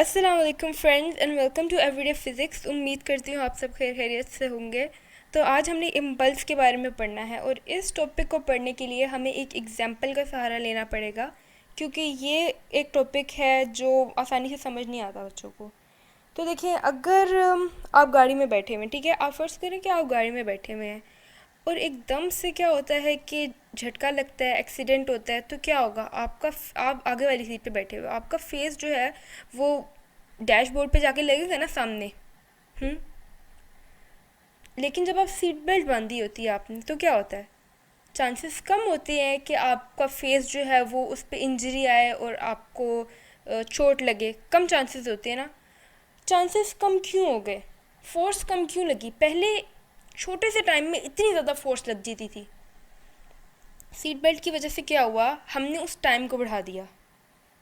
अस्सलाम वालेकुम friends and welcome to everyday physics. उम्मीद करती हूँ आप सब खैरियत से होंगे। तो आज हमने इम्पल्स के बारे में पढ़ना है और इस टॉपिक को पढ़ने के लिए हमें एक एग्जाम्पल का सहारा लेना पड़ेगा, क्योंकि ये एक टॉपिक है जो आसानी से समझ नहीं आता बच्चों को। तो देखिए, अगर आप गाड़ी में बैठे हुए हैं, ठीक है, आप फ़र्ज़ करें कि आप गाड़ी में बैठे हुए हैं और एकदम से क्या होता है कि झटका लगता है, एक्सीडेंट होता है, तो क्या होगा? आप आगे वाली सीट पे बैठे हुए, आपका फेस जो है वो डैशबोर्ड पे जाके लगेगा ना सामने। हम्म लेकिन जब आप सीट बेल्ट बांधी होती है आपने, तो क्या होता है? चांसेस कम होते हैं कि आपका फेस जो है वो उस पर इंजरी आए और आपको चोट लगे। कम चांसेस होते हैं ना। चांसेस कम क्यों हो गए? फोर्स कम क्यों लगी? पहले छोटे से टाइम में इतनी ज़्यादा फोर्स लग जाती थी। सीट बेल्ट की वजह से क्या हुआ? हमने उस टाइम को बढ़ा दिया।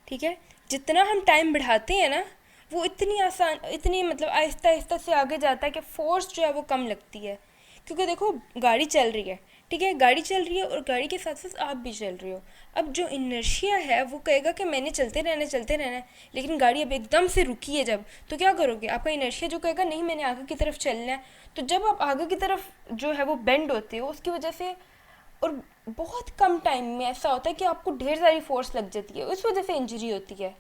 ठीक है, जितना हम टाइम बढ़ाते हैं ना, वो इतनी आसान, इतनी मतलब आहिस्ता आहिस्ता से आगे जाता है कि फोर्स जो है वो कम लगती है। क्योंकि देखो, गाड़ी चल रही है, ठीक है, गाड़ी चल रही है और गाड़ी के साथ साथ आप भी चल रही हो। अब जो इनर्शिया है वो कहेगा कि मैंने चलते रहना है। लेकिन गाड़ी अब एकदम से रुकी है जब, तो क्या करोगे? आपका इनर्शिया जो कहेगा नहीं, मैंने आगे की तरफ चलना है। तो जब आप आगे की तरफ जो है वो बेंड होते हो, उसकी वजह से और बहुत कम टाइम में ऐसा होता है कि आपको ढेर सारी फोर्स लग जाती है, उस वजह से इंजरी होती है।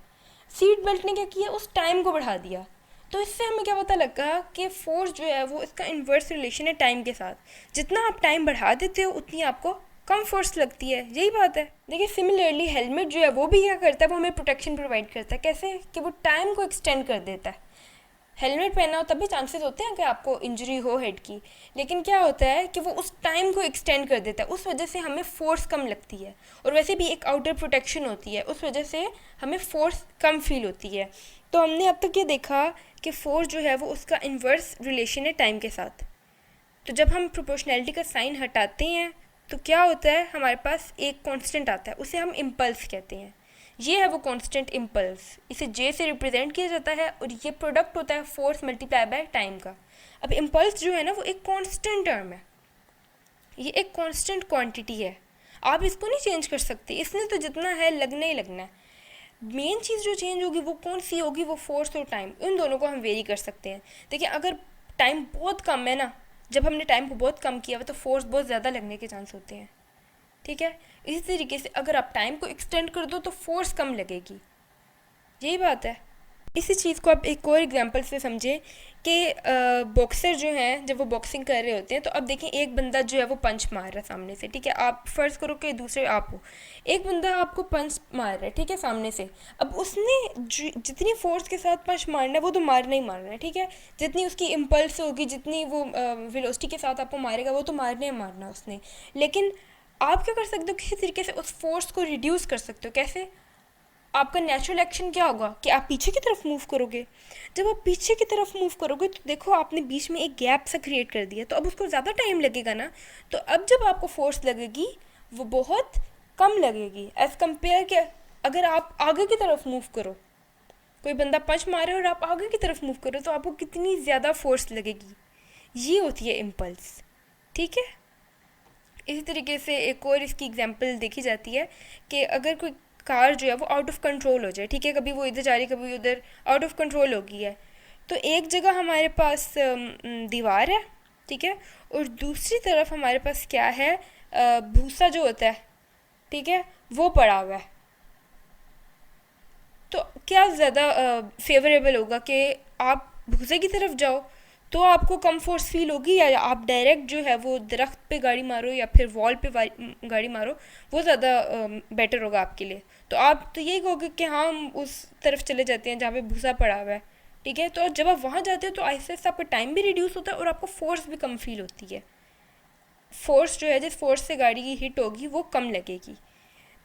सीट बेल्ट ने क्या किया? उस टाइम को बढ़ा दिया। तो इससे हमें क्या पता लगा कि फोर्स जो है वो इसका इन्वर्स रिलेशन है टाइम के साथ। जितना आप टाइम बढ़ा देते हो उतनी आपको कम फोर्स लगती है। यही बात है। देखिए, सिमिलरली हेलमेट जो है वो भी क्या करता है? वो हमें प्रोटेक्शन प्रोवाइड करता है। कैसे? कि वो टाइम को एक्सटेंड कर देता है। हेलमेट पहना हो तब भी चांसेस होते हैं कि आपको इंजरी हो हेड की, लेकिन क्या होता है कि वो उस टाइम को एक्सटेंड कर देता है, उस वजह से हमें फोर्स कम लगती है। और वैसे भी एक आउटर प्रोटेक्शन होती है, उस वजह से हमें फोर्स कम फील होती है। तो हमने अब तक ये देखा कि फोर्स जो है वो उसका इन्वर्स रिलेशन है टाइम के साथ। तो जब हम प्रोपोर्शनैलिटी का साइन हटाते हैं तो क्या होता है? हमारे पास एक कांस्टेंट आता है, उसे हम इम्पल्स कहते हैं। ये है वो कांस्टेंट इम्पल्स। इसे जे से रिप्रेजेंट किया जाता है और ये प्रोडक्ट होता है फोर्स मल्टीप्लाई बाय टाइम का। अब इम्पल्स जो है ना वो एक कांस्टेंट टर्म है, ये एक कांस्टेंट क्वांटिटी है। आप इसको नहीं चेंज कर सकते, इसने तो जितना है लगना ही लगना है। मेन चीज़ जो चेंज होगी वो कौन सी होगी? वो फोर्स और टाइम, इन दोनों को हम वेरी कर सकते हैं। देखिए, अगर टाइम बहुत कम है ना, जब हमने टाइम को बहुत कम किया हुआ, तो फोर्स बहुत ज़्यादा लगने के चांस होते हैं। ठीक है, इसी तरीके से अगर आप टाइम को एक्सटेंड कर दो तो फोर्स कम लगेगी। यही बात है। इसी चीज़ को आप एक और एग्जांपल से समझें कि बॉक्सर जो हैं जब वो बॉक्सिंग कर रहे होते हैं, तो अब देखें एक बंदा जो है वो पंच मार रहा है सामने से। ठीक है, आप फ़र्ज़ करो कि दूसरे आप हो, एक बंदा आपको पंच मार रहा है, ठीक है, सामने से। अब उसने जितनी फोर्स के साथ पंच मारना है वो तो मारना ही मारना है, ठीक है। जितनी उसकी इम्पल्स होगी, जितनी वो वेलोसिटी के साथ आपको मारेगा, वो तो मारना ही मारना उसने। लेकिन आप क्या कर सकते हो? किसी तरीके से उस फोर्स को रिड्यूस कर सकते हो। कैसे? आपका नेचुरल एक्शन क्या होगा कि आप पीछे की तरफ मूव करोगे। जब आप पीछे की तरफ मूव करोगे तो देखो, आपने बीच में एक गैप सा क्रिएट कर दिया, तो अब उसको ज़्यादा टाइम लगेगा ना। तो अब जब आपको फोर्स लगेगी वो बहुत कम लगेगी एज़ कम्पेयर के अगर आप आगे की तरफ मूव करो। कोई बंदा पंच मारे और आप आगे की तरफ मूव करो तो आपको कितनी ज़्यादा फोर्स लगेगी। ये होती है इम्पल्स। ठीक है, इसी तरीके से एक और इसकी एग्जांपल देखी जाती है कि अगर कोई कार जो है वो आउट ऑफ कंट्रोल हो जाए, ठीक है, कभी वो इधर जा रही है, कभी उधर, आउट ऑफ कंट्रोल हो गई है, तो एक जगह हमारे पास दीवार है, ठीक है, और दूसरी तरफ हमारे पास क्या है? भूसा जो होता है, ठीक है, वो पड़ा हुआ है। तो क्या ज़्यादा फेवरेबल होगा कि आप भूसे की तरफ जाओ तो आपको कम फोर्स फील होगी, या आप डायरेक्ट जो है वो दरख्त पे गाड़ी मारो या फिर वॉल पे गाड़ी मारो, वो ज़्यादा बेटर होगा आपके लिए? तो आप तो यही कहोगे कि हाँ, हम उस तरफ चले जाते हैं जहाँ पे भूसा पड़ा हुआ है। ठीक है, तो जब आप वहाँ जाते हो तो आहिस्ता आहिस्ता आपका टाइम भी रिड्यूस होता है और आपको फोर्स भी कम फील होती है। फोर्स जो है, जिस फोर्स से गाड़ी की हिट होगी वो कम लगेगी।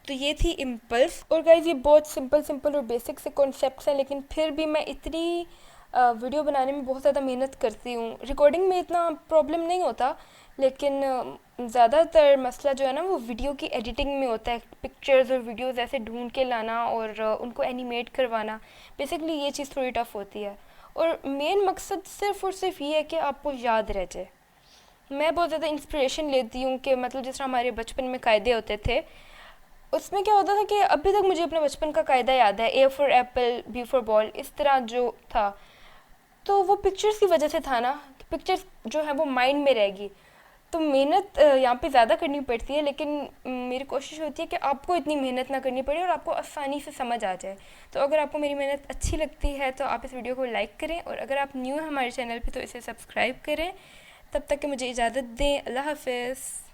तो ये थी इम्पल्स। और गाइज, ये बहुत सिंपल सिंपल और बेसिक से कॉन्सेप्ट्स हैं, लेकिन फिर भी मैं इतनी वीडियो बनाने में बहुत ज़्यादा मेहनत करती हूँ। रिकॉर्डिंग में इतना प्रॉब्लम नहीं होता, लेकिन ज़्यादातर मसला जो है ना वो वीडियो की एडिटिंग में होता है। पिक्चर्स और वीडियोस ऐसे ढूंढ के लाना और उनको एनिमेट करवाना, बेसिकली ये चीज़ थोड़ी टफ होती है। और मेन मकसद सिर्फ़ और सिर्फ ये है कि आपको याद रह जाए। मैं बहुत ज़्यादा इंस्पिरेशन लेती हूँ कि मतलब जिस तरह हमारे बचपन में कायदे होते थे, उसमें क्या होता था कि अभी तक मुझे अपने बचपन का कायदा याद है, A for apple, B for ball, इस तरह जो था। तो वो पिक्चर्स की वजह से था ना, पिक्चर्स जो है वो माइंड में रहेगी। तो मेहनत यहाँ पे ज़्यादा करनी पड़ती है, लेकिन मेरी कोशिश होती है कि आपको इतनी मेहनत ना करनी पड़े और आपको आसानी से समझ आ जाए। तो अगर आपको मेरी मेहनत अच्छी लगती है तो आप इस वीडियो को लाइक करें, और अगर आप न्यू हैं हमारे चैनल पे तो इसे सब्सक्राइब करें। तब तक कि मुझे इजाज़त दें। अल्लाह हाफ़िज़।